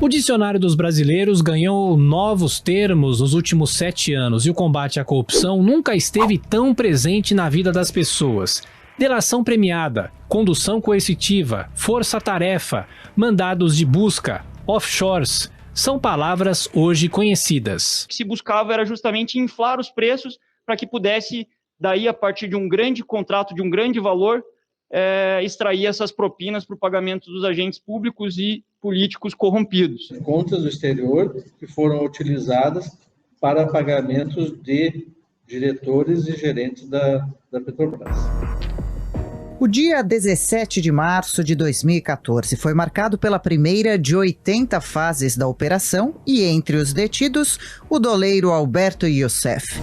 O dicionário dos brasileiros ganhou novos termos nos últimos 7 anos e o combate à corrupção nunca esteve tão presente na vida das pessoas. Delação premiada, condução coercitiva, força-tarefa, mandados de busca, offshores, são palavras hoje conhecidas. O que se buscava era justamente inflar os preços para que pudesse, daí a partir de um grande contrato, de um grande valor, extrair essas propinas para o pagamento dos agentes públicos e políticos corrompidos. Contas do exterior que foram utilizadas para pagamentos de diretores e gerentes da Petrobras. O dia 17 de março de 2014 foi marcado pela primeira de 80 fases da operação e, entre os detidos, o doleiro Alberto Youssef.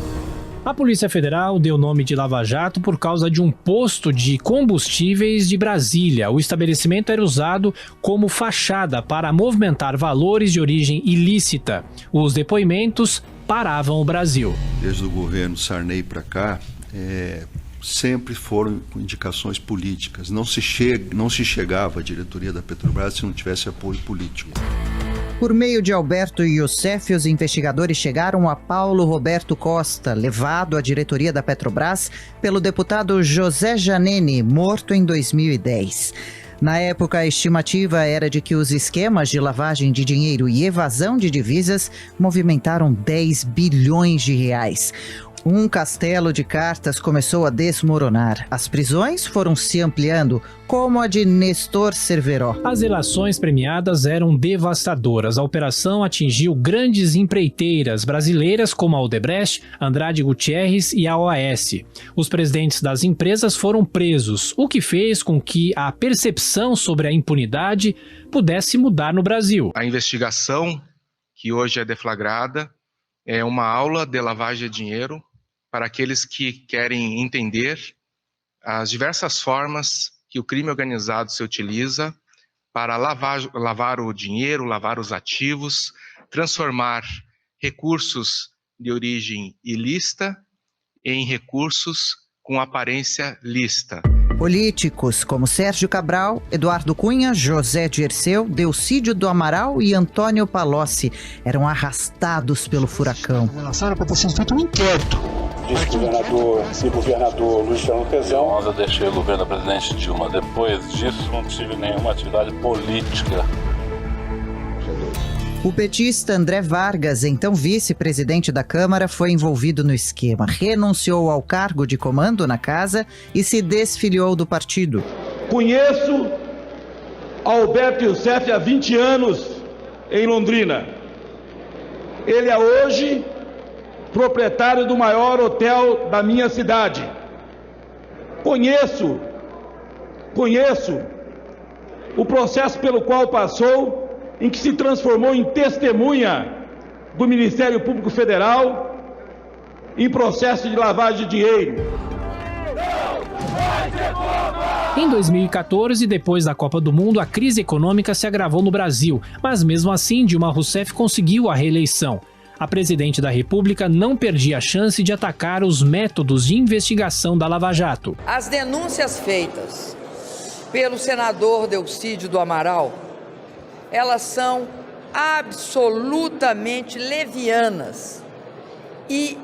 A Polícia Federal deu o nome de Lava Jato por causa de um posto de combustíveis de Brasília. O estabelecimento era usado como fachada para movimentar valores de origem ilícita. Os depoimentos paravam o Brasil. Desde o governo Sarney para cá, sempre foram indicações políticas. Não se chegava à diretoria da Petrobras se não tivesse apoio político. Por meio de Alberto Youssef, os investigadores chegaram a Paulo Roberto Costa, levado à diretoria da Petrobras pelo deputado José Janene, morto em 2010. Na época, a estimativa era de que os esquemas de lavagem de dinheiro e evasão de divisas movimentaram 10 bilhões de reais. Um castelo de cartas começou a desmoronar. As prisões foram se ampliando, como a de Nestor Cerveró. As delações premiadas eram devastadoras. A operação atingiu grandes empreiteiras brasileiras como a Odebrecht, Andrade Gutierrez e a OAS. Os presidentes das empresas foram presos, o que fez com que a percepção sobre a impunidade pudesse mudar no Brasil. A investigação, que hoje é deflagrada, é uma aula de lavagem de dinheiro para aqueles que querem entender as diversas formas que o crime organizado se utiliza para lavar o dinheiro, lavar os ativos, transformar recursos de origem ilícita em recursos com aparência lícita. Políticos como Sérgio Cabral, Eduardo Cunha, José Dirceu, Delcídio do Amaral e Antônio Palocci eram arrastados pelo furacão. Era para ter sido feito um inquérito. Disse o governador Luciano Pezão. Eu deixei o governo da presidente Dilma. Depois disso, não tive nenhuma atividade política. O petista André Vargas, então vice-presidente da Câmara, foi envolvido no esquema. Renunciou ao cargo de comando na casa e se desfiliou do partido. Conheço Alberto Youssef há 20 anos em Londrina. Ele é hoje proprietário do maior hotel da minha cidade. Conheço o processo pelo qual passou, em que se transformou em testemunha do Ministério Público Federal em processo de lavagem de dinheiro. Em 2014, depois da Copa do Mundo, a crise econômica se agravou no Brasil, mas mesmo assim Dilma Rousseff conseguiu a reeleição. A presidente da República não perdia a chance de atacar os métodos de investigação da Lava Jato. As denúncias feitas pelo senador Delcídio do Amaral, elas são absolutamente levianas e,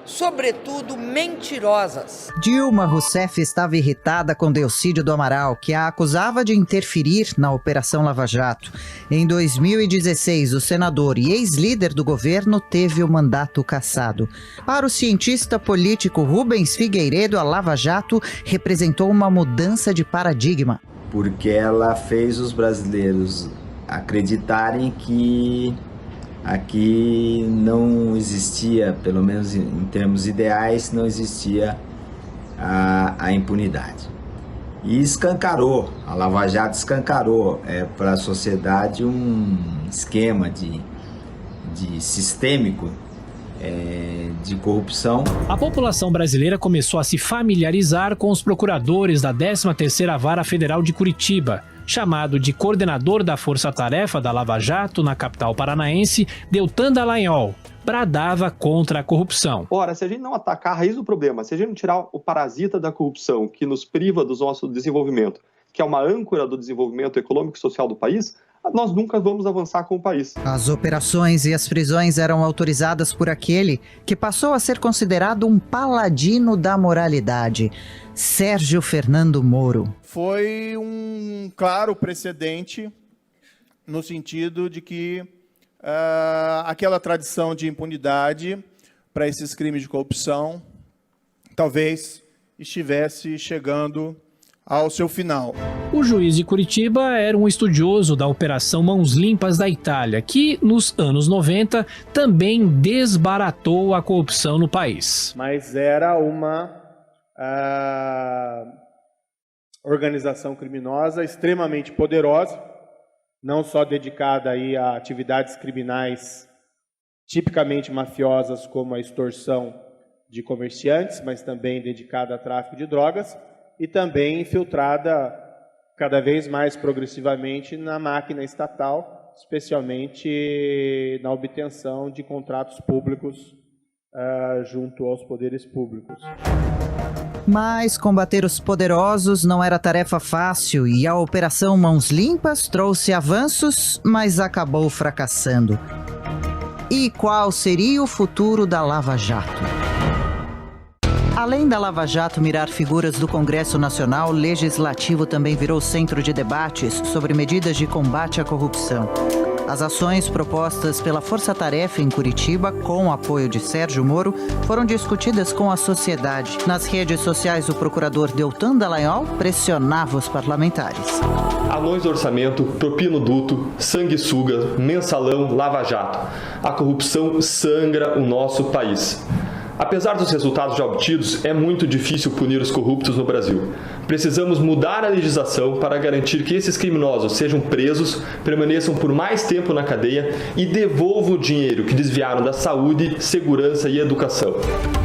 sobretudo, mentirosas. Dilma Rousseff estava irritada com Delcídio do Amaral, que a acusava de interferir na Operação Lava Jato. Em 2016, o senador e ex-líder do governo teve o mandato cassado. Para o cientista político Rubens Figueiredo, a Lava Jato representou uma mudança de paradigma. Porque ela fez os brasileiros acreditarem que aqui não existia, pelo menos em termos ideais, não existia a impunidade. E escancarou, a Lava Jato escancarou para a sociedade um esquema de sistêmico de corrupção. A população brasileira começou a se familiarizar com os procuradores da 13ª Vara Federal de Curitiba. Chamado de coordenador da Força-Tarefa da Lava Jato na capital paranaense, Deltan Dallagnol bradava contra a corrupção. Ora, se a gente não atacar a raiz do problema, se a gente não tirar o parasita da corrupção que nos priva do nosso desenvolvimento, que é uma âncora do desenvolvimento econômico e social do país, nós nunca vamos avançar com o país. As operações e as prisões eram autorizadas por aquele que passou a ser considerado um paladino da moralidade, Sérgio Fernando Moro. Foi um claro precedente no sentido de que aquela tradição de impunidade para esses crimes de corrupção talvez estivesse chegando ao seu final. O juiz de Curitiba era um estudioso da Operação Mãos Limpas da Itália, que nos anos 90 também desbaratou a corrupção no país. Mas era uma organização criminosa extremamente poderosa, não só dedicada aí a atividades criminais tipicamente mafiosas como a extorsão de comerciantes, mas também dedicada a tráfico de drogas e também infiltrada cada vez mais progressivamente na máquina estatal, especialmente na obtenção de contratos públicos junto aos poderes públicos. Mas combater os poderosos não era tarefa fácil e a Operação Mãos Limpas trouxe avanços, mas acabou fracassando. E qual seria o futuro da Lava Jato? Além da Lava Jato mirar figuras do Congresso Nacional, o Legislativo também virou centro de debates sobre medidas de combate à corrupção. As ações propostas pela Força Tarefa em Curitiba, com o apoio de Sérgio Moro, foram discutidas com a sociedade. Nas redes sociais, o procurador Deltan Dallagnol pressionava os parlamentares. Anões do orçamento, propinoduto, sanguessuga, mensalão, lava-jato. A corrupção sangra o nosso país. Apesar dos resultados já obtidos, é muito difícil punir os corruptos no Brasil. Precisamos mudar a legislação para garantir que esses criminosos sejam presos, permaneçam por mais tempo na cadeia e devolvam o dinheiro que desviaram da saúde, segurança e educação.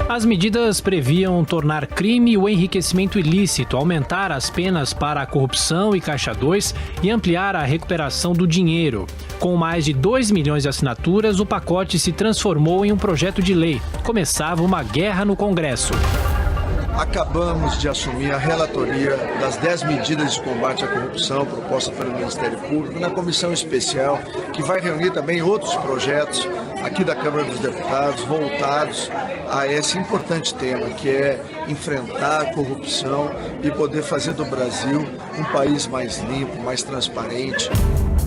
As medidas previam tornar crime o enriquecimento ilícito, aumentar as penas para a corrupção e Caixa 2 e ampliar a recuperação do dinheiro. Com mais de 2 milhões de assinaturas, o pacote se transformou em um projeto de lei. Começava uma guerra no Congresso. Acabamos de assumir a relatoria das 10 medidas de combate à corrupção proposta pelo Ministério Público na comissão especial, que vai reunir também outros projetos aqui da Câmara dos Deputados voltados a esse importante tema, que é enfrentar a corrupção e poder fazer do Brasil um país mais limpo, mais transparente.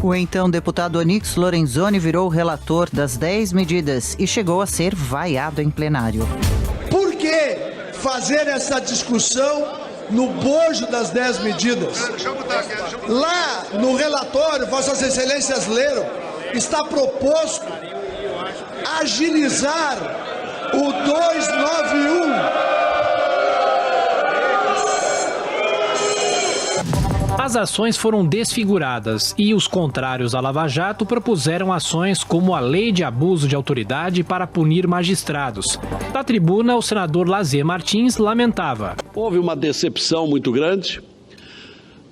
O então deputado Onyx Lorenzoni virou o relator das 10 medidas e chegou a ser vaiado em plenário. Por que fazer essa discussão no bojo das 10 medidas? Lá no relatório, Vossas Excelências leram, está proposto agilizar o 291. As ações foram desfiguradas e os contrários à Lava Jato propuseram ações como a Lei de Abuso de Autoridade para punir magistrados. Da tribuna, o senador Lazier Martins lamentava. Houve uma decepção muito grande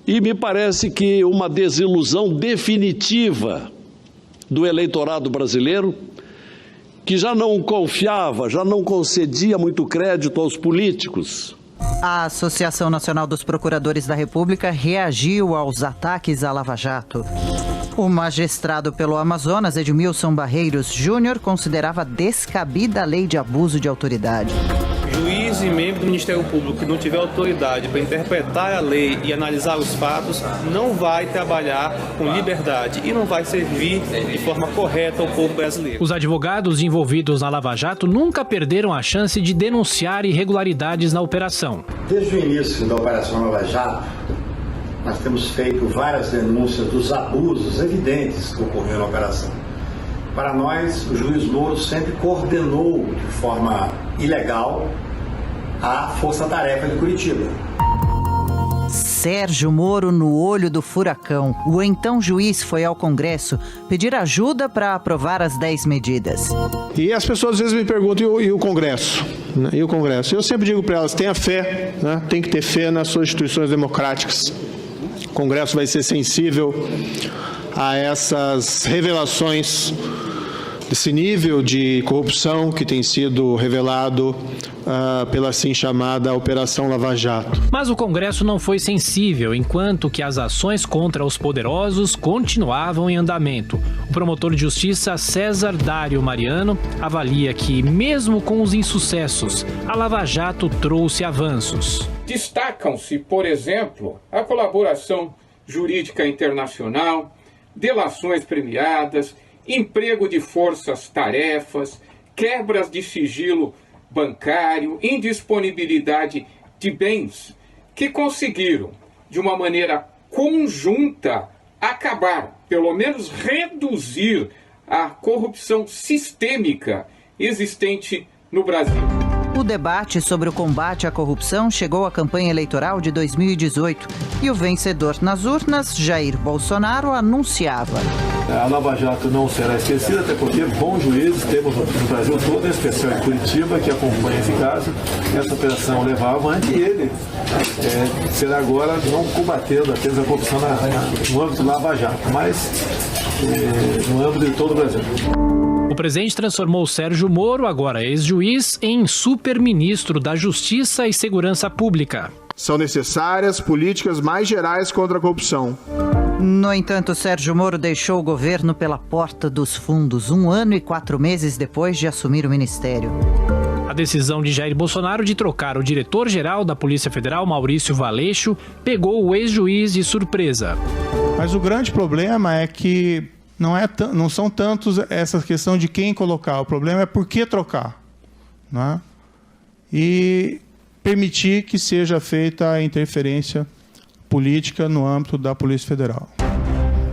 e me parece que uma desilusão definitiva do eleitorado brasileiro, que já não confiava, já não concedia muito crédito aos políticos. A Associação Nacional dos Procuradores da República reagiu aos ataques à Lava Jato. O magistrado pelo Amazonas, Edmilson Barreiros Júnior, considerava descabida a lei de abuso de autoridade. Juiz e membro do Ministério Público que não tiver autoridade para interpretar a lei e analisar os fatos, não vai trabalhar com liberdade e não vai servir de forma correta ao povo brasileiro. Os advogados envolvidos na Lava Jato nunca perderam a chance de denunciar irregularidades na operação. Desde o início da Operação Lava Jato, nós temos feito várias denúncias dos abusos evidentes que ocorreram na operação. Para nós, o juiz Moro sempre coordenou de forma ilegal a Força Tarefa de Curitiba. Sérgio Moro no olho do furacão. O então juiz foi ao Congresso pedir ajuda para aprovar as 10 medidas. E as pessoas às vezes me perguntam, e o Congresso? E o Congresso? Eu sempre digo para elas, tenha fé, né? Tem que ter fé nas suas instituições democráticas. O Congresso vai ser sensível a essas revelações desse nível de corrupção que tem sido revelado pela assim chamada Operação Lava Jato. Mas o Congresso não foi sensível, enquanto que as ações contra os poderosos continuavam em andamento. O promotor de justiça César Dário Mariano avalia que, mesmo com os insucessos, a Lava Jato trouxe avanços. Destacam-se, por exemplo, a colaboração jurídica internacional, delações premiadas, emprego de forças-tarefas, quebras de sigilo bancário, indisponibilidade de bens, que conseguiram, de uma maneira conjunta, acabar, pelo menos reduzir a corrupção sistêmica existente no Brasil. O debate sobre o combate à corrupção chegou à campanha eleitoral de 2018 e o vencedor nas urnas, Jair Bolsonaro, anunciava: a Lava Jato não será esquecida, até porque bons juízes temos no Brasil todo, em especial em Curitiba, que acompanha esse caso. Essa operação levava avante e ele será agora não combatendo apenas a corrupção no âmbito do Lava Jato, mas no âmbito de todo o Brasil. O presidente transformou Sérgio Moro, agora ex-juiz, em super-ministro da Justiça e Segurança Pública. São necessárias políticas mais gerais contra a corrupção. No entanto, Sérgio Moro deixou o governo pela porta dos fundos, 1 ano e 4 meses depois de assumir o ministério. A decisão de Jair Bolsonaro de trocar o diretor-geral da Polícia Federal, Maurício Valeixo, pegou o ex-juiz de surpresa. Mas o grande problema é que não são tantos essa questão de quem colocar, o problema é por que trocar, né? E permitir que seja feita a interferência política no âmbito da Polícia Federal.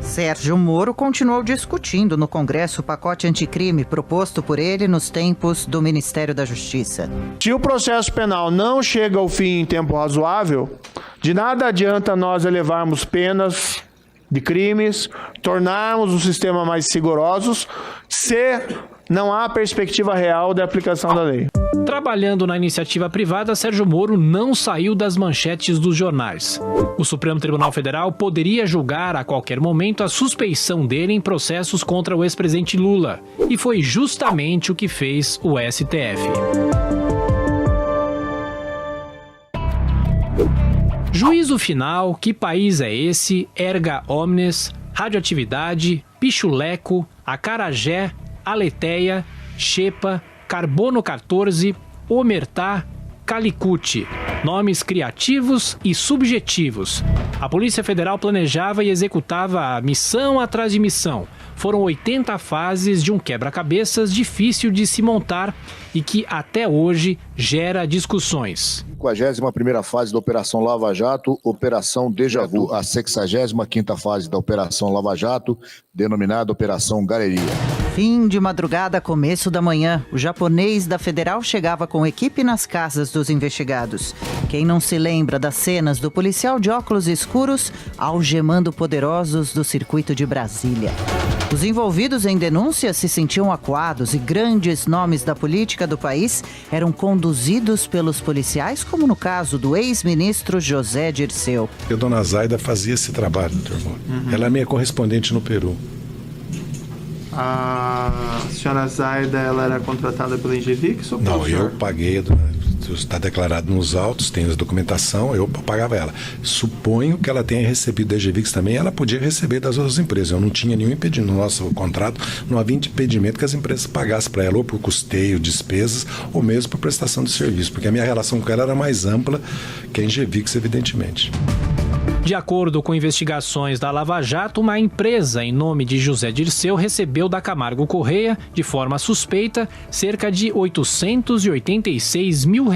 Sérgio Moro continuou discutindo no Congresso o pacote anticrime proposto por ele nos tempos do Ministério da Justiça. Se o processo penal não chega ao fim em tempo razoável, de nada adianta nós elevarmos penas de crimes, tornarmos o sistema mais rigorosos, se não há perspectiva real da aplicação da lei. Trabalhando na iniciativa privada, Sérgio Moro não saiu das manchetes dos jornais. O Supremo Tribunal Federal poderia julgar a qualquer momento a suspeição dele em processos contra o ex-presidente Lula. E foi justamente o que fez o STF. Juízo final, que país é esse? Erga omnes, radioatividade, pichuleco, acarajé, aleteia, xepa, carbono 14, omertá, calicut. Nomes criativos e subjetivos. A Polícia Federal planejava e executava missão atrás de missão. Foram 80 fases de um quebra-cabeças difícil de se montar e que até hoje gera discussões. 51ª fase da Operação Lava Jato, Operação Déjà Vu. A 65ª fase da Operação Lava Jato, denominada Operação Galeria. Fim de madrugada, começo da manhã. O japonês da Federal chegava com equipe nas casas dos investigados. Quem não se lembra das cenas do policial de óculos escuros algemando poderosos do circuito de Brasília? Os envolvidos em denúncias se sentiam acuados e grandes nomes da política do país eram conduzidos pelos policiais, como no caso do ex-ministro José Dirceu. A dona Zaida fazia esse trabalho, doutor Moro. Ela é minha correspondente no Peru. A senhora Zaida, ela era contratada pela Engevix ou pelo Não, senhor? eu paguei, está declarado nos autos, tem a documentação, eu pagava ela. Suponho que ela tenha recebido da Engevix também, ela podia receber das outras empresas. Eu não tinha nenhum impedimento, no nosso contrato não havia impedimento que as empresas pagassem para ela ou por custeio, despesas, ou mesmo por prestação de serviço, porque a minha relação com ela era mais ampla que a Engevix, evidentemente. De acordo com investigações da Lava Jato, uma empresa em nome de José Dirceu recebeu da Camargo Correia, de forma suspeita, cerca de R$886 mil.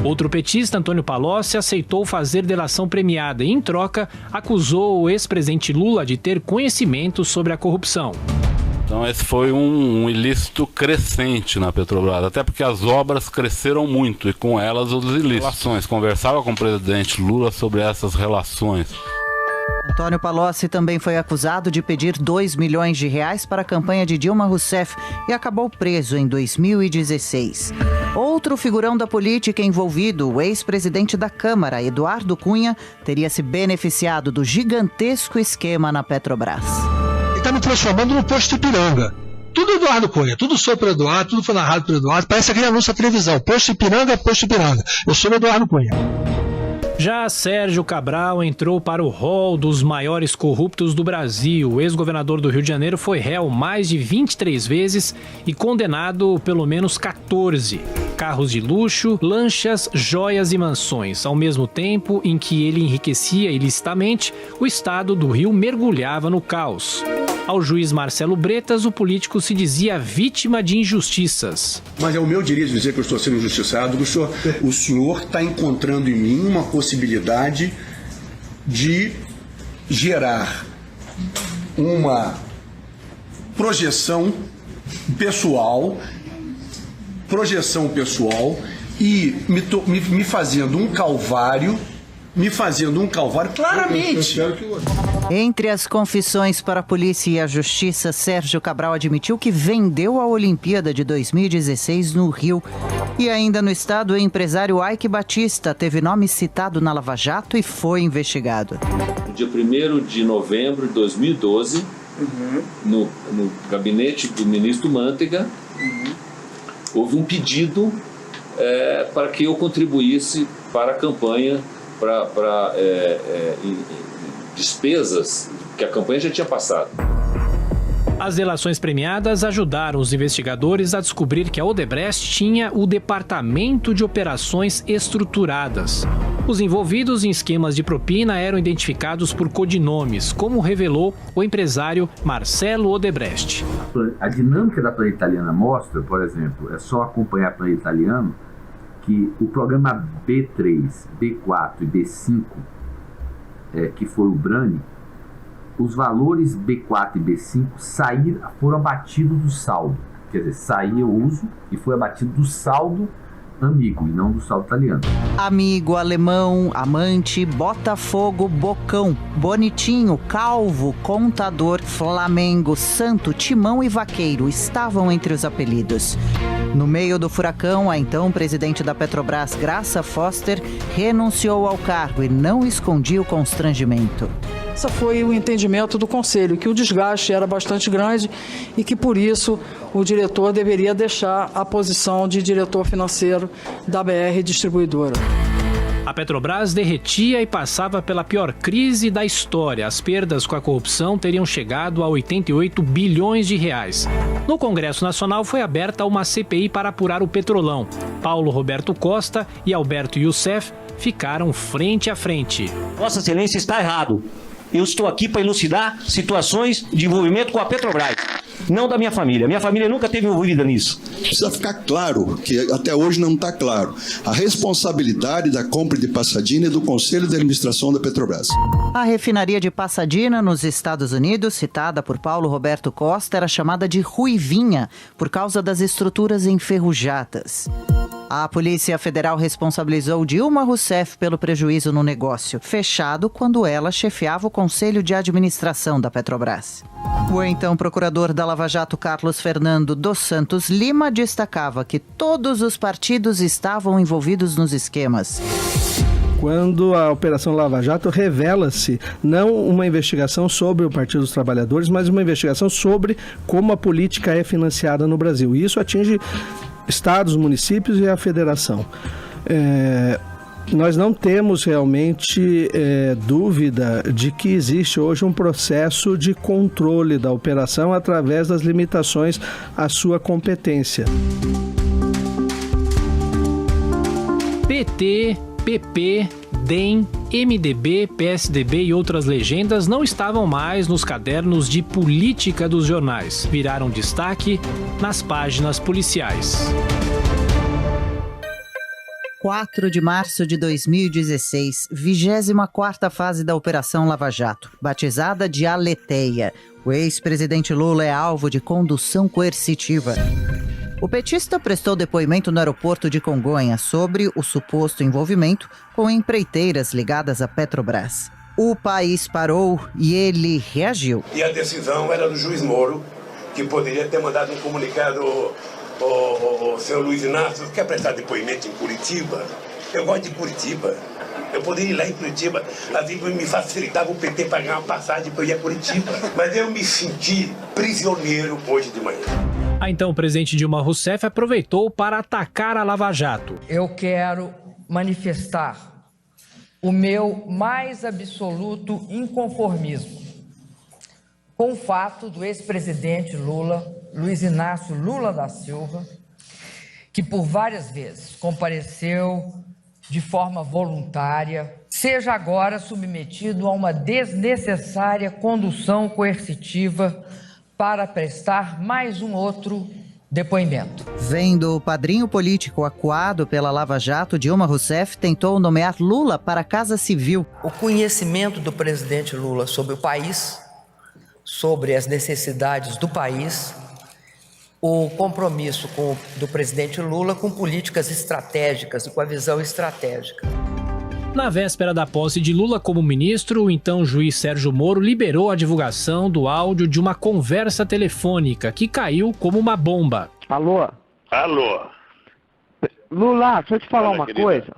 Outro petista, Antônio Palocci, aceitou fazer delação premiada e, em troca, acusou o ex-presidente Lula de ter conhecimento sobre a corrupção. Então esse foi um ilícito crescente na Petrobras, até porque as obras cresceram muito e com elas os ilícitos. Conversava com o presidente Lula sobre essas relações. Antônio Palocci também foi acusado de pedir R$2 milhões para a campanha de Dilma Rousseff e acabou preso em 2016. Outro figurão da política envolvido, o ex-presidente da Câmara, Eduardo Cunha, teria se beneficiado do gigantesco esquema na Petrobras. Está me transformando no posto Ipiranga. tudo Eduardo Cunha, tudo sobre o Eduardo, tudo foi narrado pelo Eduardo, parece aquele anúncio da televisão, Posto Ipiranga, Posto Ipiranga. Eu sou o Eduardo Cunha. Já Sérgio Cabral entrou para o rol dos maiores corruptos do Brasil. O ex-governador do Rio de Janeiro foi réu mais de 23 vezes e condenado pelo menos 14. Carros de luxo, lanchas, joias e mansões. Ao mesmo tempo em que ele enriquecia ilicitamente, o estado do Rio mergulhava no caos. Ao juiz Marcelo Bretas, o político se dizia vítima de injustiças. Mas é o meu direito dizer que eu estou sendo injustiçado. O senhor está encontrando em mim uma possibilidade de gerar uma projeção pessoal e me fazendo um calvário claramente. Entre as confissões para a polícia e a justiça, Sérgio Cabral admitiu que vendeu a Olimpíada de 2016 no Rio. E ainda no estado, o empresário Ike Batista teve nome citado na Lava Jato e foi investigado. No dia 1º de novembro de 2012, no gabinete do ministro Mantega, houve um pedido para que eu contribuísse para a campanha, para despesas que a campanha já tinha passado. As delações premiadas ajudaram os investigadores a descobrir que a Odebrecht tinha o Departamento de Operações Estruturadas. Os envolvidos em esquemas de propina eram identificados por codinomes, como revelou o empresário Marcelo Odebrecht. A dinâmica da planeta italiana mostra, por exemplo, é só acompanhar a planeta italiana, que o programa B3, B4 e B5, que foi o Brani, os valores B4 e B5 foram abatidos do saldo. Quer dizer, saía o uso e foi abatido do saldo amigo e não do saldo italiano. Amigo, alemão, amante, Botafogo, Bocão, Bonitinho, Calvo, Contador, Flamengo, Santo, Timão e Vaqueiro estavam entre os apelidos. No meio do furacão, a então presidente da Petrobras, Graça Foster, renunciou ao cargo e não escondia o constrangimento. Esse foi o entendimento do Conselho, que o desgaste era bastante grande e que, por isso, o diretor deveria deixar a posição de diretor financeiro da BR Distribuidora. A Petrobras derretia e passava pela pior crise da história. As perdas com a corrupção teriam chegado a 88 bilhões de reais. No Congresso Nacional foi aberta uma CPI para apurar o Petrolão. Paulo Roberto Costa e Alberto Youssef ficaram frente a frente. Vossa Excelência está errado. Eu estou aqui para elucidar situações de envolvimento com a Petrobras, não da minha família. Minha família nunca esteve envolvida nisso. Precisa ficar claro, que até hoje não está claro, a responsabilidade da compra de Pasadena e do Conselho de Administração da Petrobras. A refinaria de Pasadena, nos Estados Unidos, citada por Paulo Roberto Costa, era chamada de Ruivinha, por causa das estruturas enferrujadas. A Polícia Federal responsabilizou Dilma Rousseff pelo prejuízo no negócio, fechado quando ela chefiava o Conselho de Administração da Petrobras. O então procurador da Lava Jato, Carlos Fernando dos Santos Lima, destacava que todos os partidos estavam envolvidos nos esquemas. Quando a Operação Lava Jato revela-se não uma investigação sobre o Partido dos Trabalhadores, mas uma investigação sobre como a política é financiada no Brasil. E isso atinge estados, municípios e a federação. Nós não temos realmente dúvida de que existe hoje um processo de controle da operação através das limitações à sua competência. PT, PP, DEM, MDB, PSDB e outras legendas não estavam mais nos cadernos de política dos jornais. Viraram destaque nas páginas policiais. 4 de março de 2016, 24ª fase da Operação Lava Jato, batizada de Aleteia. O ex-presidente Lula é alvo de condução coercitiva. O petista prestou depoimento no aeroporto de Congonhas sobre o suposto envolvimento com empreiteiras ligadas à Petrobras. O país parou e ele reagiu. E a decisão era do juiz Moro, que poderia ter mandado um comunicado. O senhor Luiz Inácio quer prestar depoimento em Curitiba? Eu gosto de Curitiba. Eu poderia ir lá em Curitiba, a vida me facilitava o PT pagar uma passagem para eu ir a Curitiba. Mas eu me senti prisioneiro hoje de manhã. Então o presidente Dilma Rousseff aproveitou para atacar a Lava Jato. Eu quero manifestar o meu mais absoluto inconformismo com o fato do ex-presidente Lula, Luiz Inácio Lula da Silva, que por várias vezes compareceu de forma voluntária, seja agora submetido a uma desnecessária condução coercitiva para prestar mais um outro depoimento. Vendo o padrinho político acuado pela Lava Jato, Dilma Rousseff tentou nomear Lula para a Casa Civil. O conhecimento do presidente Lula sobre o país, sobre as necessidades do país, o compromisso do presidente Lula com políticas estratégicas e com a visão estratégica. Na véspera da posse de Lula como ministro, o então juiz Sérgio Moro liberou a divulgação do áudio de uma conversa telefônica que caiu como uma bomba. Alô? Alô? Lula, deixa eu te falar uma querida. coisa.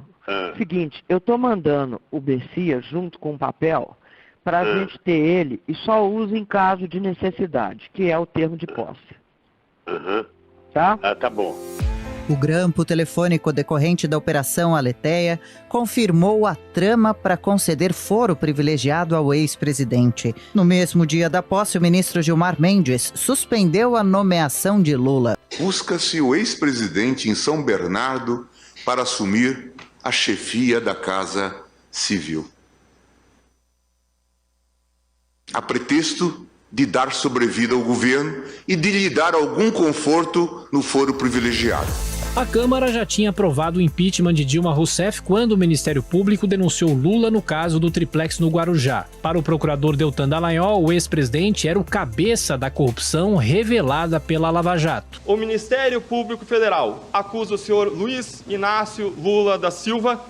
Seguinte, eu tô mandando o Bessias junto com o papel para a gente ter ele e só usa em caso de necessidade, que é o termo de posse. Tá? Tá bom. O grampo telefônico decorrente da Operação Aletheia confirmou a trama para conceder foro privilegiado ao ex-presidente. No mesmo dia da posse, o ministro Gilmar Mendes suspendeu a nomeação de Lula. Busca-se o ex-presidente em São Bernardo para assumir a chefia da Casa Civil, a pretexto de dar sobrevida ao governo e de lhe dar algum conforto no foro privilegiado. A Câmara já tinha aprovado o impeachment de Dilma Rousseff quando o Ministério Público denunciou Lula no caso do triplex no Guarujá. Para o procurador Deltan Dallagnol, o ex-presidente era o cabeça da corrupção revelada pela Lava Jato. O Ministério Público Federal acusa o senhor Luiz Inácio Lula da Silva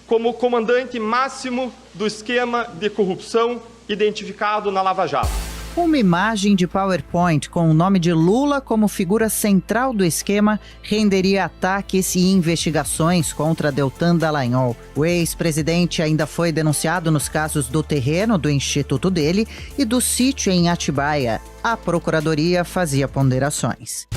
como comandante máximo do esquema de corrupção identificado na Lava Jato. Uma imagem de PowerPoint com o nome de Lula como figura central do esquema renderia ataques e investigações contra Deltan Dallagnol. O ex-presidente ainda foi denunciado nos casos do terreno do instituto dele e do sítio em Atibaia. A Procuradoria fazia ponderações.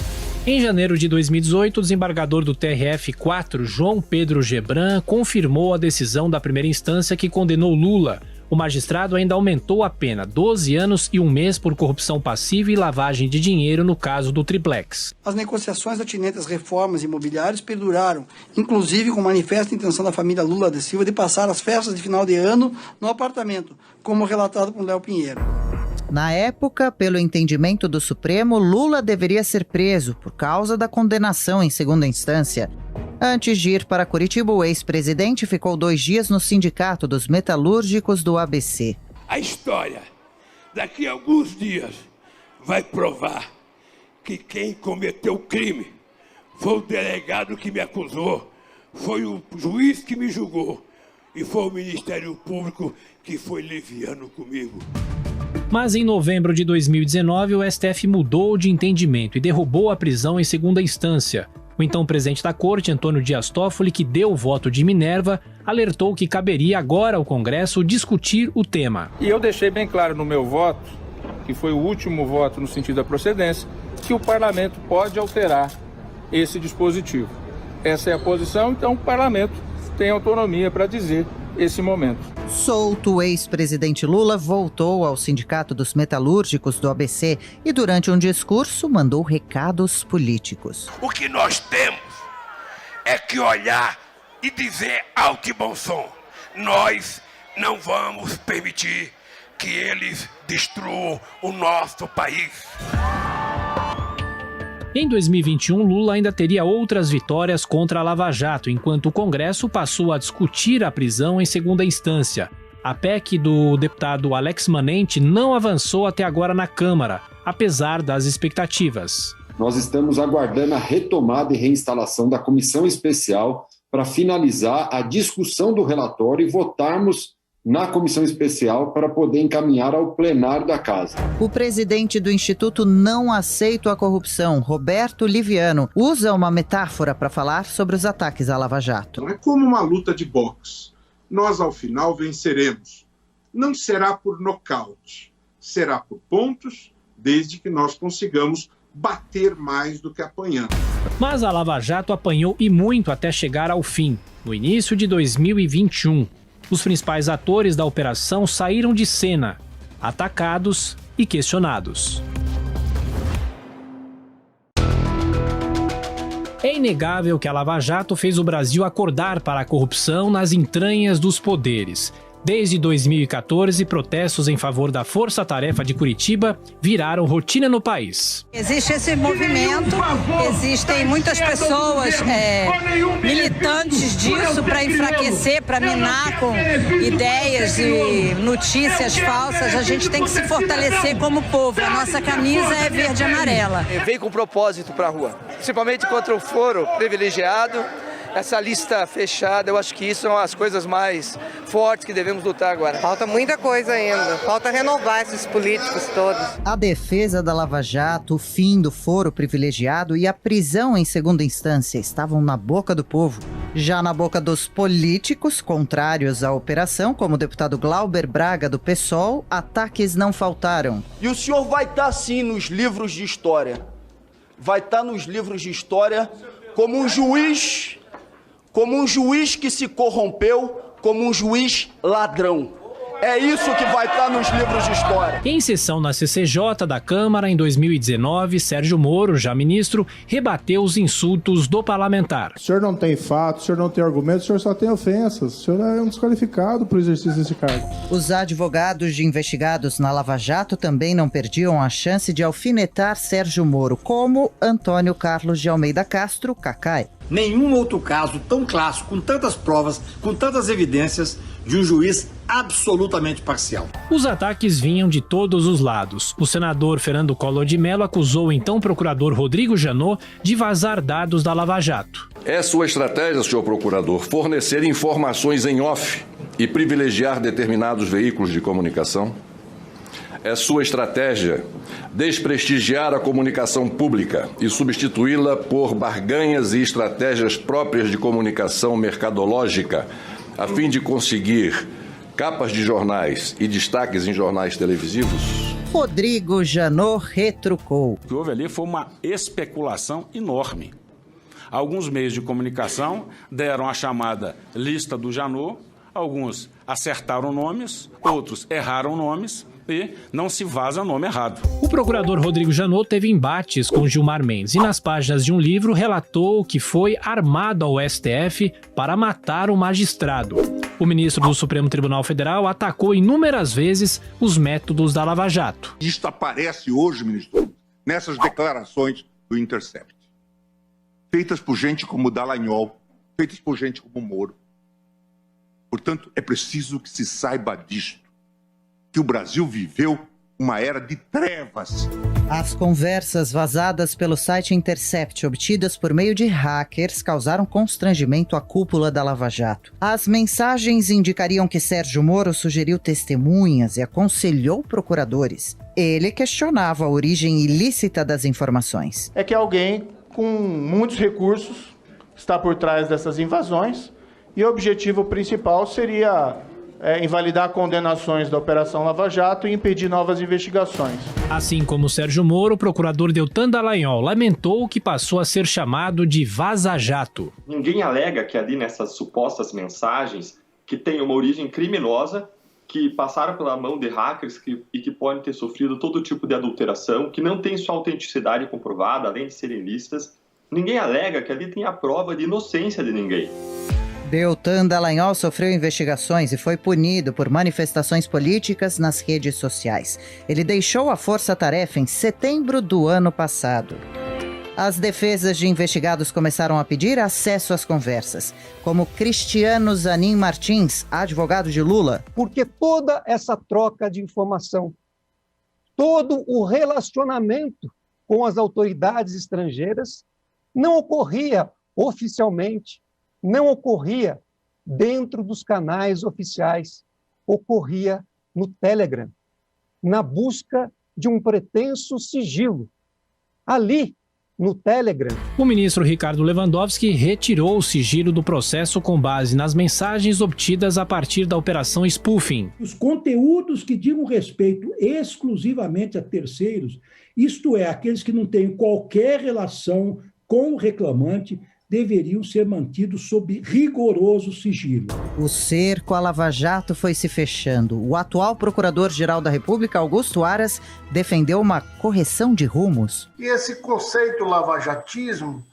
Em janeiro de 2018, o desembargador do TRF-4, João Pedro Gebran, confirmou a decisão da primeira instância que condenou Lula. O magistrado ainda aumentou a pena, 12 anos e 1 mês por corrupção passiva e lavagem de dinheiro no caso do triplex. As negociações atinentes às reformas imobiliárias perduraram, inclusive com manifesta intenção da família Lula da Silva de passar as festas de final de ano no apartamento, como relatado por Léo Pinheiro. Na época, pelo entendimento do Supremo, Lula deveria ser preso por causa da condenação em segunda instância. Antes de ir para Curitiba, o ex-presidente ficou 2 dias no Sindicato dos Metalúrgicos do ABC. A história, daqui a alguns dias, vai provar que quem cometeu o crime foi o delegado que me acusou, foi o juiz que me julgou e foi o Ministério Público que foi leviano comigo. Mas em novembro de 2019, o STF mudou de entendimento e derrubou a prisão em segunda instância. O então presidente da corte, Antônio Dias Toffoli, que deu o voto de Minerva, alertou que caberia agora ao Congresso discutir o tema. E eu deixei bem claro no meu voto, que foi o último voto no sentido da procedência, que o parlamento pode alterar esse dispositivo. Essa é a posição, então o parlamento tem autonomia para dizer esse momento. Solto, o ex-presidente Lula voltou ao Sindicato dos Metalúrgicos do ABC e durante um discurso mandou recados políticos. O que nós temos é que olhar e dizer alto e bom som. Nós não vamos permitir que eles destruam o nosso país. Em 2021, Lula ainda teria outras vitórias contra a Lava Jato, enquanto o Congresso passou a discutir a prisão em segunda instância. A PEC do deputado Alex Manente não avançou até agora na Câmara, apesar das expectativas. Nós estamos aguardando a retomada e reinstalação da comissão especial para finalizar a discussão do relatório e votarmos na comissão especial para poder encaminhar ao plenário da Casa. O presidente do Instituto Não Aceito a Corrupção, Roberto Liviano, usa uma metáfora para falar sobre os ataques à Lava Jato. É como uma luta de boxe. Nós, ao final, venceremos. Não será por nocaute, será por pontos, desde que nós consigamos bater mais do que apanhando. Mas a Lava Jato apanhou e muito até chegar ao fim, no início de 2021. Os principais atores da operação saíram de cena, atacados e questionados. É inegável que a Lava Jato fez o Brasil acordar para a corrupção nas entranhas dos poderes. Desde 2014, protestos em favor da Força Tarefa de Curitiba viraram rotina no país. Existe esse movimento, existem muitas pessoas militantes disso para enfraquecer, para minar com ideias e notícias falsas. A gente tem que se fortalecer como povo. A nossa camisa é verde e amarela. Vem com propósito para a rua, principalmente contra o foro privilegiado. Essa lista fechada, eu acho que isso são as coisas mais fortes que devemos lutar agora. Falta muita coisa ainda, falta renovar esses políticos todos. A defesa da Lava Jato, o fim do foro privilegiado e a prisão em segunda instância estavam na boca do povo. Já na boca dos políticos contrários à operação, como o deputado Glauber Braga do PSOL, ataques não faltaram. E o senhor vai estar sim nos livros de história. Vai estar nos livros de história como um juiz que se corrompeu, como um juiz ladrão. É isso que vai estar nos livros de história. Em sessão na CCJ da Câmara, em 2019, Sérgio Moro, já ministro, rebateu os insultos do parlamentar. O senhor não tem fato, o senhor não tem argumentos, o senhor só tem ofensas. O senhor é um desqualificado para o exercício desse cargo. Os advogados de investigados na Lava Jato também não perdiam a chance de alfinetar Sérgio Moro, como Antônio Carlos de Almeida Castro, Cacai. Nenhum outro caso tão clássico, com tantas provas, com tantas evidências, de um juiz absolutamente parcial. Os ataques vinham de todos os lados. O senador Fernando Collor de Mello acusou o então procurador Rodrigo Janot de vazar dados da Lava Jato. É sua estratégia, senhor procurador, fornecer informações em off e privilegiar determinados veículos de comunicação? É sua estratégia desprestigiar a comunicação pública e substituí-la por barganhas e estratégias próprias de comunicação mercadológica, a fim de conseguir capas de jornais e destaques em jornais televisivos? Rodrigo Janot retrucou. O que houve ali foi uma especulação enorme. Alguns meios de comunicação deram a chamada lista do Janot, alguns acertaram nomes, outros erraram nomes, e não se vaza nome errado. O procurador Rodrigo Janot teve embates com Gilmar Mendes e nas páginas de um livro relatou que foi armado ao STF para matar o magistrado. O ministro do Supremo Tribunal Federal atacou inúmeras vezes os métodos da Lava Jato. Isto aparece hoje, ministro, nessas declarações do Intercept, feitas por gente como Dallagnol, feitas por gente como Moro. Portanto, é preciso que se saiba disto, que o Brasil viveu uma era de trevas. As conversas vazadas pelo site Intercept, obtidas por meio de hackers, causaram constrangimento à cúpula da Lava Jato. As mensagens indicariam que Sérgio Moro sugeriu testemunhas e aconselhou procuradores. Ele questionava a origem ilícita das informações. É que alguém com muitos recursos está por trás dessas invasões e o objetivo principal seria invalidar condenações da Operação Lava Jato e impedir novas investigações. Assim como Sérgio Moro, o procurador Deltan Dallagnol lamentou que passou a ser chamado de vaza-jato. Ninguém alega que ali nessas supostas mensagens que tem uma origem criminosa, que passaram pela mão de hackers e que podem ter sofrido todo tipo de adulteração, que não tem sua autenticidade comprovada, além de serem listas. Ninguém alega que ali tem a prova de inocência de ninguém. Deltan Dallagnol sofreu investigações e foi punido por manifestações políticas nas redes sociais. Ele deixou a Força-Tarefa em setembro do ano passado. As defesas de investigados começaram a pedir acesso às conversas, como Cristiano Zanin Martins, advogado de Lula. Porque toda essa troca de informação, todo o relacionamento com as autoridades estrangeiras não ocorria oficialmente, não ocorria dentro dos canais oficiais, ocorria no Telegram, na busca de um pretenso sigilo. Ali, no Telegram. O ministro Ricardo Lewandowski retirou o sigilo do processo com base nas mensagens obtidas a partir da operação spoofing. Os conteúdos que digam respeito exclusivamente a terceiros, isto é, aqueles que não têm qualquer relação com o reclamante, deveriam ser mantidos sob rigoroso sigilo. O cerco à Lava Jato foi se fechando. O atual Procurador-Geral da República, Augusto Aras, defendeu uma correção de rumos. E esse conceito lavajatismo,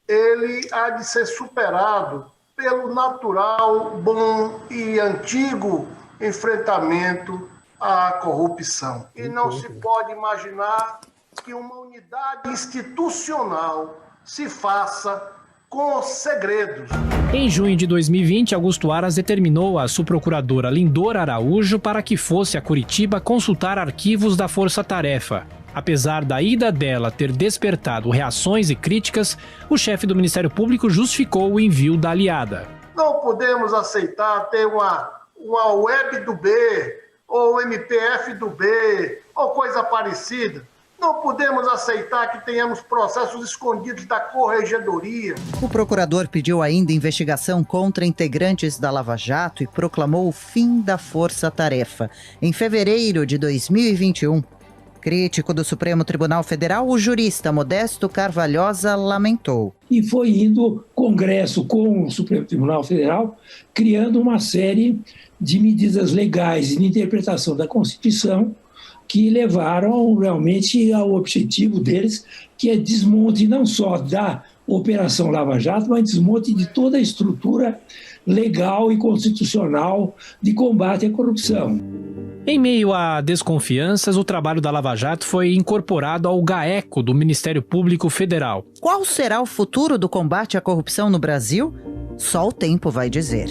ele há de ser superado pelo natural, bom e antigo enfrentamento à corrupção. E não se pode imaginar que uma unidade institucional se faça com segredos. Em junho de 2020, Augusto Aras determinou a subprocuradora Lindora Araújo para que fosse a Curitiba consultar arquivos da Força Tarefa. Apesar da ida dela ter despertado reações e críticas, o chefe do Ministério Público justificou o envio da aliada. Não podemos aceitar ter uma web do B, ou MPF do B, ou coisa parecida. Não podemos aceitar que tenhamos processos escondidos da Corregedoria. O procurador pediu ainda investigação contra integrantes da Lava Jato e proclamou o fim da Força Tarefa. Em fevereiro de 2021, crítico do Supremo Tribunal Federal, o jurista Modesto Carvalhosa lamentou. E foi indo Congresso com o Supremo Tribunal Federal, criando uma série de medidas legais e de interpretação da Constituição que levaram realmente ao objetivo deles, que é desmonte não só da Operação Lava Jato, mas desmonte de toda a estrutura legal e constitucional de combate à corrupção. Em meio a desconfianças, o trabalho da Lava Jato foi incorporado ao GAECO do Ministério Público Federal. Qual será o futuro do combate à corrupção no Brasil? Só o tempo vai dizer.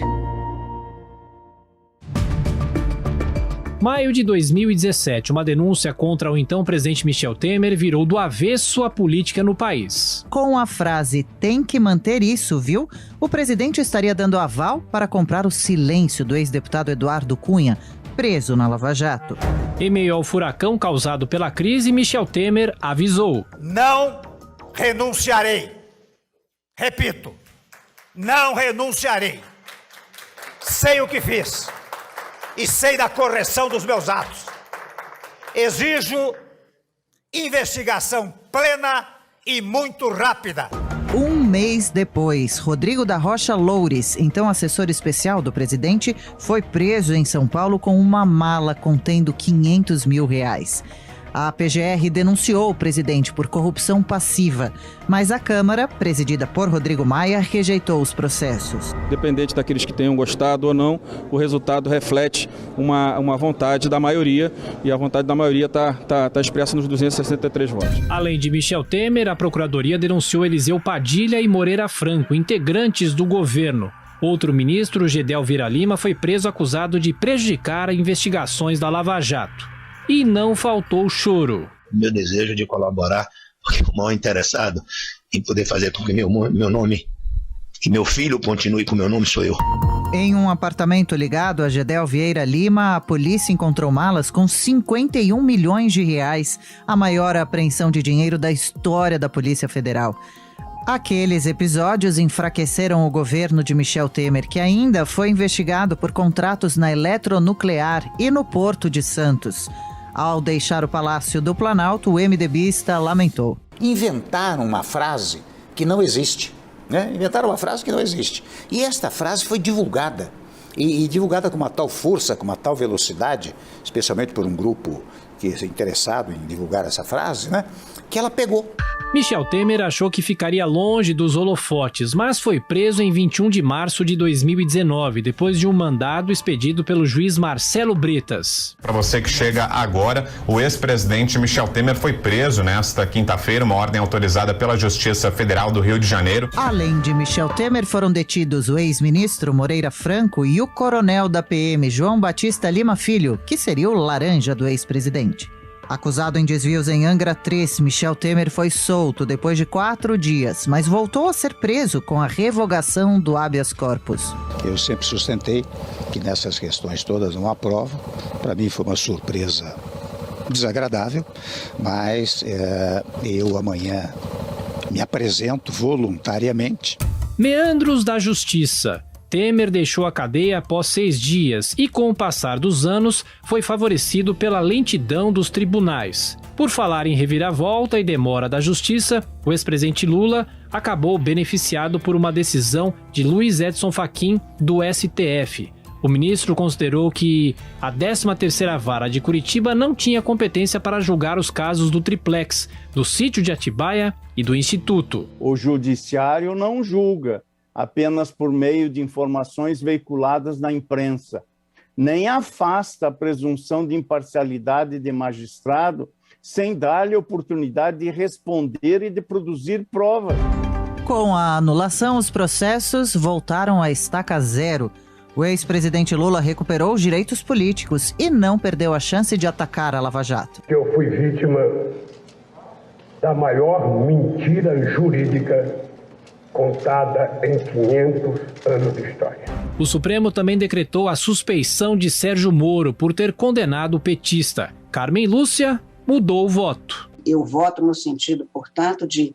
Maio de 2017, uma denúncia contra o então presidente Michel Temer virou do avesso a política no país. Com a frase "tem que manter isso, viu?", o presidente estaria dando aval para comprar o silêncio do ex-deputado Eduardo Cunha, preso na Lava Jato. Em meio ao furacão causado pela crise, Michel Temer avisou: não renunciarei. Repito, não renunciarei. Sei o que fiz. E sei da correção dos meus atos. Exijo investigação plena e muito rápida. Um mês depois, Rodrigo da Rocha Loures, então assessor especial do presidente, foi preso em São Paulo com uma mala contendo R$500 mil. A PGR denunciou o presidente por corrupção passiva, mas a Câmara, presidida por Rodrigo Maia, rejeitou os processos. Independente daqueles que tenham gostado ou não, o resultado reflete uma vontade da maioria, e a vontade da maioria está expressa nos 263 votos. Além de Michel Temer, a Procuradoria denunciou Eliseu Padilha e Moreira Franco, integrantes do governo. Outro ministro, Gedel Vieira Lima, foi preso acusado de prejudicar investigações da Lava Jato. E não faltou choro. Meu desejo de colaborar, porque o maior interessado em poder fazer com que meu nome, que meu filho continue com meu nome, sou eu. Em um apartamento ligado a Gedel Vieira Lima, a polícia encontrou malas com R$51 milhões, a maior apreensão de dinheiro da história da Polícia Federal. Aqueles episódios enfraqueceram o governo de Michel Temer, que ainda foi investigado por contratos na Eletronuclear e no Porto de Santos. Ao deixar o Palácio do Planalto, o MDBista lamentou. Inventaram uma frase que não existe, né? Inventaram uma frase que não existe. E esta frase foi divulgada. E divulgada com uma tal força, com uma tal velocidade, especialmente por um grupo que é interessado em divulgar essa frase, né? Que ela pegou. Michel Temer achou que ficaria longe dos holofotes, mas foi preso em 21 de março de 2019, depois de um mandado expedido pelo juiz Marcelo Bretas. Para você que chega agora, o ex-presidente Michel Temer foi preso nesta quinta-feira, uma ordem autorizada pela Justiça Federal do Rio de Janeiro. Além de Michel Temer, foram detidos o ex-ministro Moreira Franco e o coronel da PM João Batista Lima Filho, que seria o laranja do ex-presidente. Acusado em desvios em Angra 3, Michel Temer foi solto depois de 4 dias, mas voltou a ser preso com a revogação do habeas corpus. Eu sempre sustentei que nessas questões todas não há prova. Para mim foi uma surpresa desagradável, mas eu amanhã me apresento voluntariamente. Meandros da Justiça. Temer deixou a cadeia após 6 dias e, com o passar dos anos, foi favorecido pela lentidão dos tribunais. Por falar em reviravolta e demora da Justiça, o ex-presidente Lula acabou beneficiado por uma decisão de Luiz Edson Fachin, do STF. O ministro considerou que a 13ª Vara de Curitiba não tinha competência para julgar os casos do triplex, do sítio de Atibaia e do Instituto. O judiciário não julga apenas por meio de informações veiculadas na imprensa, nem afasta a presunção de imparcialidade de magistrado sem dar-lhe oportunidade de responder e de produzir provas. Com a anulação, os processos voltaram à estaca zero. O ex-presidente Lula recuperou os direitos políticos e não perdeu a chance de atacar a Lava Jato. Eu fui vítima da maior mentira jurídica contada em 500 anos de história. O Supremo também decretou a suspeição de Sérgio Moro por ter condenado o petista. Carmen Lúcia mudou o voto. Eu voto no sentido, portanto, de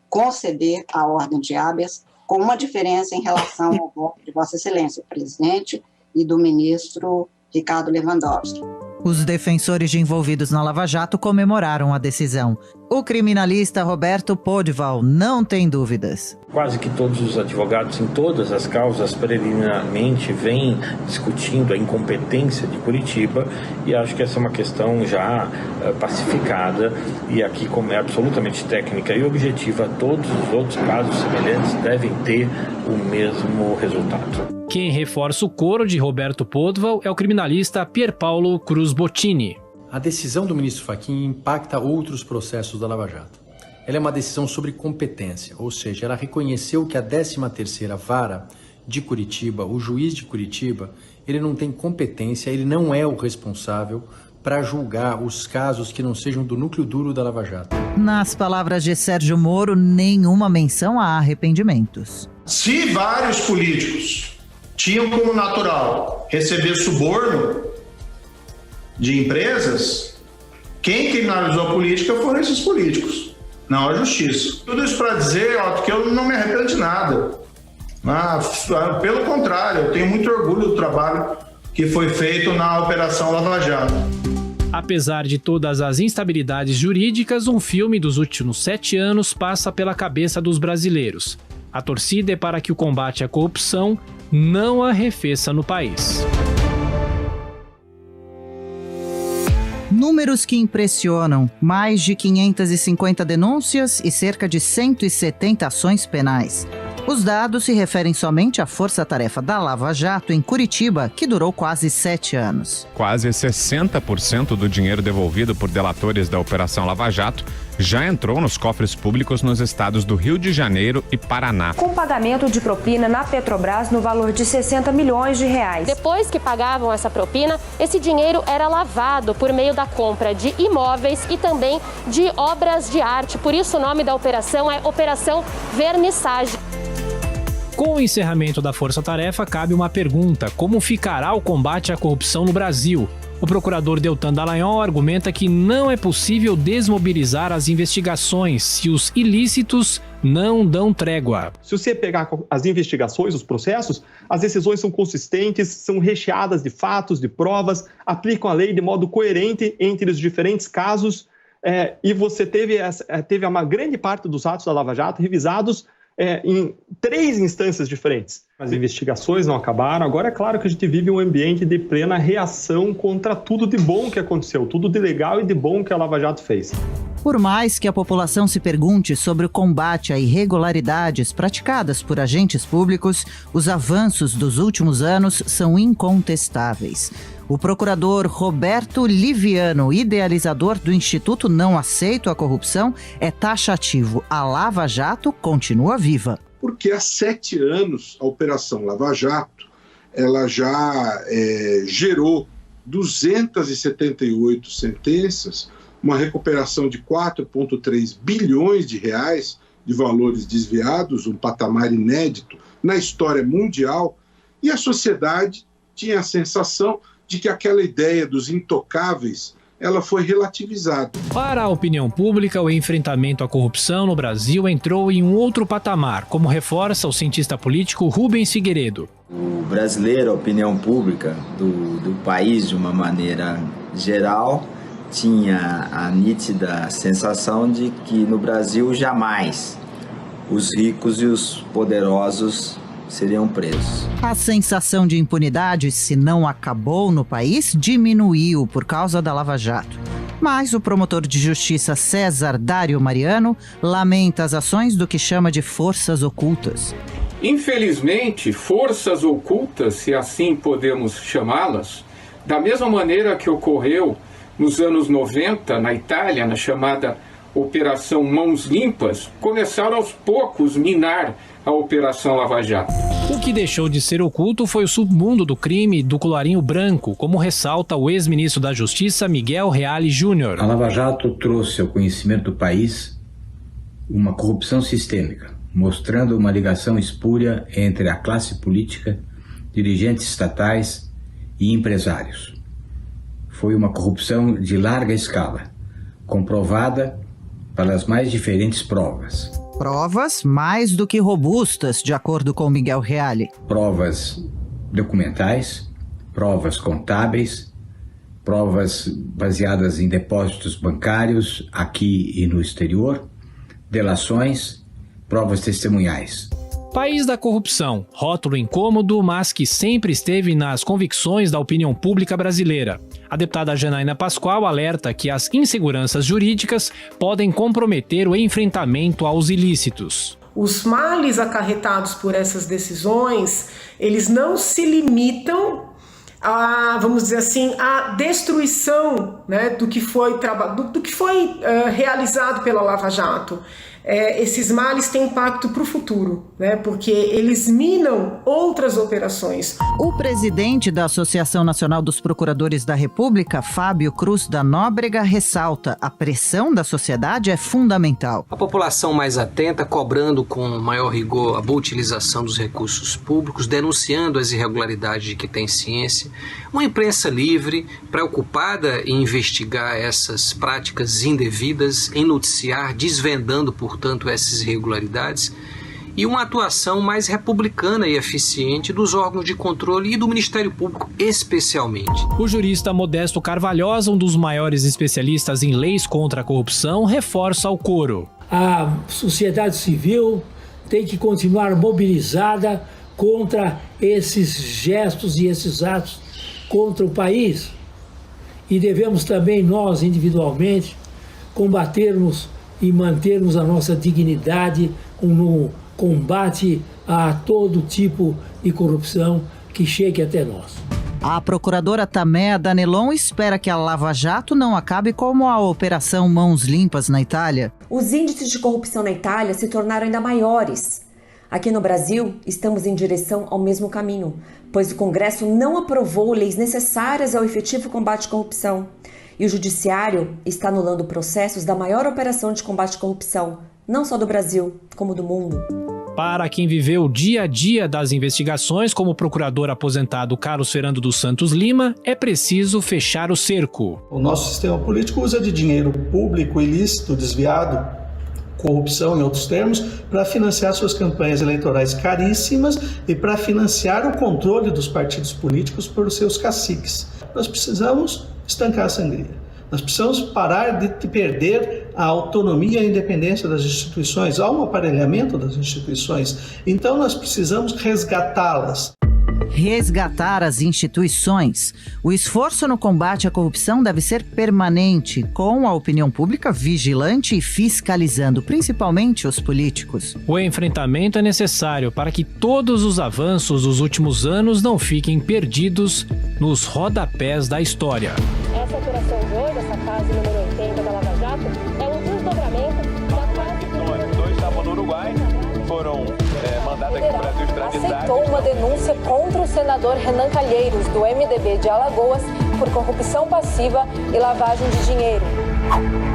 conceder a ordem de habeas, com uma diferença em relação ao voto de Vossa Excelência, o presidente, e do ministro Ricardo Lewandowski. Os defensores de envolvidos na Lava Jato comemoraram a decisão. O criminalista Roberto Podval não tem dúvidas. Quase que todos os advogados em todas as causas preliminarmente vêm discutindo a incompetência de Curitiba e acho que essa é uma questão já pacificada e aqui, como é absolutamente técnica e objetiva, todos os outros casos semelhantes devem ter o mesmo resultado. Quem reforça o coro de Roberto Podval é o criminalista Pierpaolo Cruz Bottini. A decisão do ministro Fachin impacta outros processos da Lava Jato. Ela é uma decisão sobre competência, ou seja, ela reconheceu que a 13ª Vara de Curitiba, o juiz de Curitiba, ele não tem competência, ele não é o responsável para julgar os casos que não sejam do núcleo duro da Lava Jato. Nas palavras de Sérgio Moro, nenhuma menção a arrependimentos. Se vários políticos tinham como natural receber suborno de empresas, quem criminalizou a política foram esses políticos, não a justiça. Tudo isso para dizer que eu não me arrependo de nada. Pelo contrário, eu tenho muito orgulho do trabalho que foi feito na Operação Lava Jato. Apesar de todas as instabilidades jurídicas, um filme dos últimos 7 anos passa pela cabeça dos brasileiros. A torcida é para que o combate à corrupção não arrefeça no país. Números que impressionam: mais de 550 denúncias e cerca de 170 ações penais. Os dados se referem somente à força-tarefa da Lava Jato em Curitiba, que durou quase 7 anos. Quase 60% do dinheiro devolvido por delatores da Operação Lava Jato já entrou nos cofres públicos nos estados do Rio de Janeiro e Paraná. Com pagamento de propina na Petrobras no valor de 60 milhões de reais. Depois que pagavam essa propina, esse dinheiro era lavado por meio da compra de imóveis e também de obras de arte. Por isso o nome da operação é Operação Vernissage. Com o encerramento da força-tarefa, cabe uma pergunta: como ficará o combate à corrupção no Brasil? O procurador Deltan Dallagnol argumenta que não é possível desmobilizar as investigações se os ilícitos não dão trégua. Se você pegar as investigações, os processos, as decisões são consistentes, são recheadas de fatos, de provas, aplicam a lei de modo coerente entre os diferentes casos, e você teve uma grande parte dos atos da Lava Jato revisados em 3 instâncias diferentes. As investigações não acabaram. Agora é claro que a gente vive um ambiente de plena reação contra tudo de bom que aconteceu, tudo de legal e de bom que a Lava Jato fez. Por mais que a população se pergunte sobre o combate a irregularidades praticadas por agentes públicos, os avanços dos últimos anos são incontestáveis. O procurador Roberto Liviano, idealizador do Instituto Não Aceito a Corrupção, é taxativo: a Lava Jato continua viva. Porque há 7 anos a Operação Lava Jato ela já gerou 278 sentenças uma recuperação de 4,3 bilhões de reais de valores desviados, um patamar inédito na história mundial, e a sociedade tinha a sensação de que aquela ideia dos intocáveis ela foi relativizada. Para a opinião pública, o enfrentamento à corrupção no Brasil entrou em um outro patamar, como reforça o cientista político Rubens Figueiredo. O brasileiro, a opinião pública do país, de uma maneira geral, tinha a nítida sensação de que no Brasil jamais os ricos e os poderosos seriam presos. A sensação de impunidade, se não acabou no país, diminuiu por causa da Lava Jato. Mas o promotor de justiça César Dário Mariano lamenta as ações do que chama de forças ocultas. Infelizmente, forças ocultas, se assim podemos chamá-las, da mesma maneira que ocorreu nos anos 90, na Itália, na chamada Operação Mãos Limpas, começaram aos poucos minar a Operação Lava Jato. O que deixou de ser oculto foi o submundo do crime do colarinho branco, como ressalta o ex-ministro da Justiça Miguel Reale Júnior. A Lava Jato trouxe ao conhecimento do país uma corrupção sistêmica, mostrando uma ligação espúria entre a classe política, dirigentes estatais e empresários. Foi uma corrupção de larga escala, comprovada pelas mais diferentes provas. Provas mais do que robustas, de acordo com Miguel Reale. Provas documentais, provas contábeis, provas baseadas em depósitos bancários aqui e no exterior, delações, provas testemunhais. País da corrupção, rótulo incômodo, mas que sempre esteve nas convicções da opinião pública brasileira. A deputada Janaína Pascoal alerta que as inseguranças jurídicas podem comprometer o enfrentamento aos ilícitos. Os males acarretados por essas decisões, eles não se limitam a, vamos dizer assim, a destruição, né, do que foi realizado pela Lava Jato. Esses males têm impacto para o futuro, né? Porque eles minam outras operações. O presidente da Associação Nacional dos Procuradores da República, Fábio Cruz da Nóbrega, ressalta: a pressão da sociedade é fundamental. A população mais atenta, cobrando com maior rigor a boa utilização dos recursos públicos, denunciando as irregularidades de que tem ciência, uma imprensa livre, preocupada em investigar essas práticas indevidas, em noticiar, desvendando, portanto, essas irregularidades, e uma atuação mais republicana e eficiente dos órgãos de controle e do Ministério Público, especialmente. O jurista Modesto Carvalhosa, um dos maiores especialistas em leis contra a corrupção, reforça o coro. A sociedade civil tem que continuar mobilizada contra esses gestos e esses atos contra o país. E devemos também, nós, individualmente, combatermos e mantermos a nossa dignidade no combate a todo tipo de corrupção que chegue até nós. A procuradora Tamea Danelon espera que a Lava Jato não acabe como a Operação Mãos Limpas na Itália. Os índices de corrupção na Itália se tornaram ainda maiores. Aqui no Brasil, estamos em direção ao mesmo caminho, pois o Congresso não aprovou leis necessárias ao efetivo combate à corrupção. E o Judiciário está anulando processos da maior operação de combate à corrupção, não só do Brasil, como do mundo. Para quem viveu o dia a dia das investigações, como o procurador aposentado Carlos Fernando dos Santos Lima, é preciso fechar o cerco. O nosso sistema político usa de dinheiro público ilícito, desviado, corrupção em outros termos, para financiar suas campanhas eleitorais caríssimas e para financiar o controle dos partidos políticos por seus caciques. Nós precisamos estancar a sangria. Nós precisamos parar de perder a autonomia e a independência das instituições. Há um aparelhamento das instituições. Então nós precisamos resgatá-las. Resgatar as instituições. O esforço no combate à corrupção deve ser permanente, com a opinião pública vigilante e fiscalizando, principalmente os políticos. O enfrentamento é necessário para que todos os avanços dos últimos anos não fiquem perdidos nos rodapés da história. Essa operação de hoje, essa fase número 80 da Lava Jato, é um desdobramento da fase... Dois estavam no Uruguai, foram mandados aqui para o Brasil extraditados. Aceitou uma denúncia contra o senador Renan Calheiros, do MDB de Alagoas, por corrupção passiva e lavagem de dinheiro. Brasil.